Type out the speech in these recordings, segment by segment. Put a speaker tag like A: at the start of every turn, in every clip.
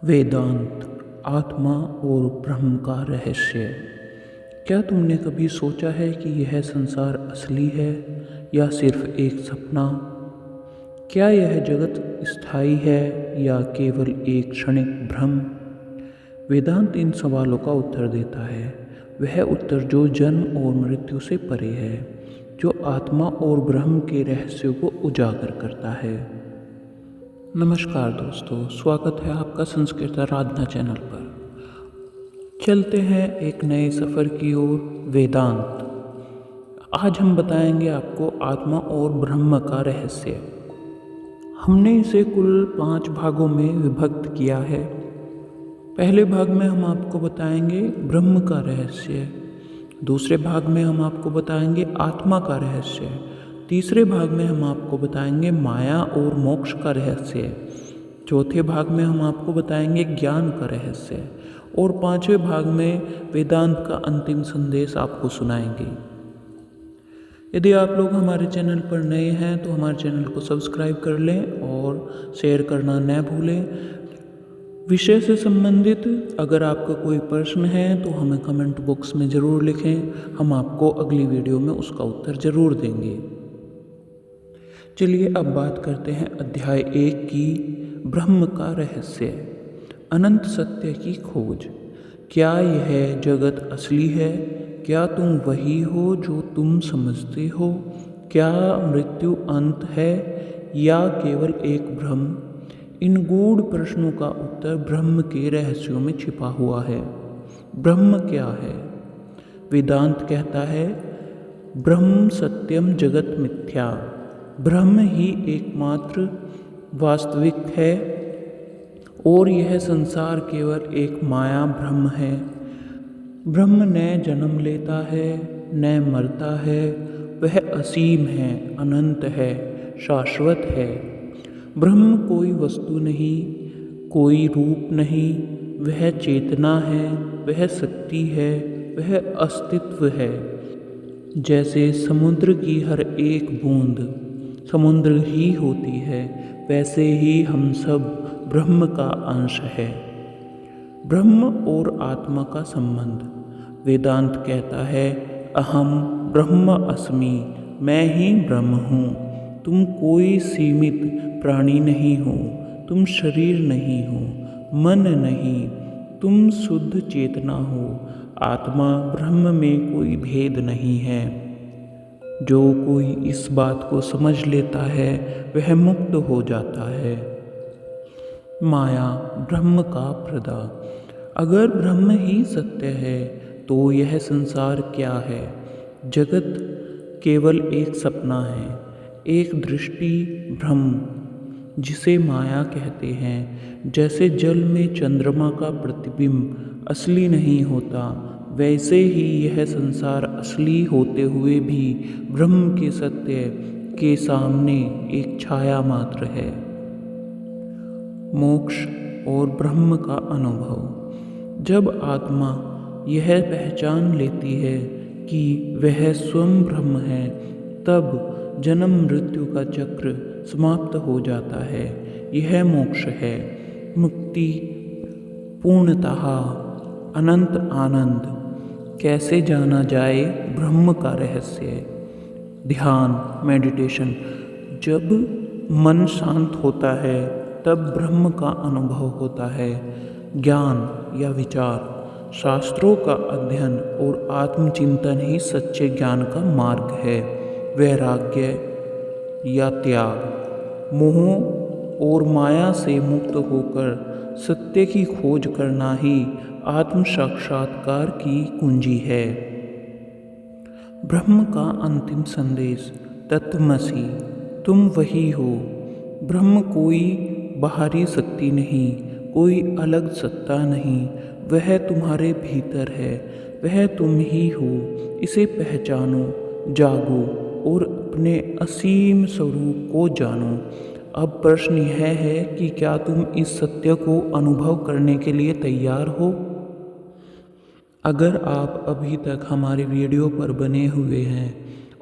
A: वेदांत आत्मा और ब्रह्म का रहस्य। क्या तुमने कभी सोचा है कि यह संसार असली है या सिर्फ एक सपना? क्या यह जगत स्थायी है या केवल एक क्षणिक भ्रम? वेदांत इन सवालों का उत्तर देता है, वह उत्तर जो जन्म और मृत्यु से परे है, जो आत्मा और ब्रह्म के रहस्यों को उजागर करता है। नमस्कार दोस्तों, स्वागत है आपका संस्कृत आराधना चैनल पर। चलते हैं एक नए सफ़र की ओर, वेदांत। आज हम बताएंगे आपको आत्मा और ब्रह्म का रहस्य। हमने इसे कुल 5 भागों में विभक्त किया है। पहले भाग में हम आपको बताएंगे ब्रह्म का रहस्य, दूसरे भाग में हम आपको बताएंगे आत्मा का रहस्य, तीसरे भाग में हम आपको बताएंगे माया और मोक्ष का रहस्य, चौथे भाग में हम आपको बताएंगे ज्ञान का रहस्य और 5वें भाग में वेदांत का अंतिम संदेश आपको सुनाएंगे। यदि आप लोग हमारे चैनल पर नए हैं तो हमारे चैनल को सब्सक्राइब कर लें और शेयर करना न भूलें। विषय से संबंधित अगर आपका कोई प्रश्न है तो हमें कमेंट बॉक्स में ज़रूर लिखें, हम आपको अगली वीडियो में उसका उत्तर ज़रूर देंगे। चलिए अब बात करते हैं अध्याय 1 की, ब्रह्म का रहस्य, अनंत सत्य की खोज। क्या यह जगत असली है? क्या तुम वही हो जो तुम समझते हो? क्या मृत्यु अंत है या केवल एक भ्रम? इन गूढ़ प्रश्नों का उत्तर ब्रह्म के रहस्यों में छिपा हुआ है। ब्रह्म क्या है? वेदांत कहता है, ब्रह्म सत्यम जगत मिथ्या। ब्रह्म ही एकमात्र वास्तविक है और यह संसार केवल एक माया भ्रम है। ब्रह्म न जन्म लेता है न मरता है, वह असीम है, अनंत है, शाश्वत है। ब्रह्म कोई वस्तु नहीं, कोई रूप नहीं, वह चेतना है, वह शक्ति है, वह अस्तित्व है। जैसे समुद्र की हर एक बूंद समुद्र ही होती है, वैसे ही हम सब ब्रह्म का अंश है। ब्रह्म और आत्मा का संबंध। वेदांत कहता है, अहम ब्रह्म अस्मि, मैं ही ब्रह्म हूँ। तुम कोई सीमित प्राणी नहीं हो, तुम शरीर नहीं हो, मन नहीं, तुम शुद्ध चेतना हो। आत्मा ब्रह्म में कोई भेद नहीं है। जो कोई इस बात को समझ लेता है वह मुक्त हो जाता है। माया ब्रह्म का पर्दा। अगर ब्रह्म ही सत्य है तो यह संसार क्या है? जगत केवल एक सपना है, एक दृष्टि भ्रम, जिसे माया कहते हैं। जैसे जल में चंद्रमा का प्रतिबिंब असली नहीं होता, वैसे ही यह संसार असली होते हुए भी ब्रह्म के सत्य के सामने एक छाया मात्र है। मोक्ष और ब्रह्म का अनुभव। जब आत्मा यह पहचान लेती है कि वह स्वयं ब्रह्म है, तब जन्म मृत्यु का चक्र समाप्त हो जाता है। यह मोक्ष है, मुक्ति, पूर्णतः अनंत आनंद। कैसे जाना जाए ब्रह्म का रहस्य? ध्यान, मेडिटेशन। जब मन शांत होता है तब ब्रह्म का अनुभव होता है। ज्ञान या विचार। शास्त्रों का अध्ययन और आत्मचिंतन ही सच्चे ज्ञान का मार्ग है। वैराग्य या त्याग। मोह और माया से मुक्त होकर सत्य की खोज करना ही आत्म साक्षात्कार की कुंजी है। ब्रह्म का अंतिम संदेश, तत्वमसि, तुम वही हो। ब्रह्म कोई बाहरी शक्ति नहीं, कोई अलग सत्ता नहीं, वह तुम्हारे भीतर है, वह तुम ही हो। इसे पहचानो, जागो और अपने असीम स्वरूप को जानो। अब प्रश्न यह है कि क्या तुम इस सत्य को अनुभव करने के लिए तैयार हो? अगर आप अभी तक हमारी वीडियो पर बने हुए हैं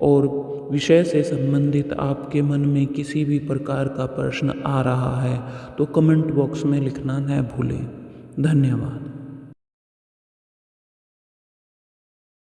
A: और विषय से संबंधित आपके मन में किसी भी प्रकार का प्रश्न आ रहा है तो कमेंट बॉक्स में लिखना न भूलें। धन्यवाद।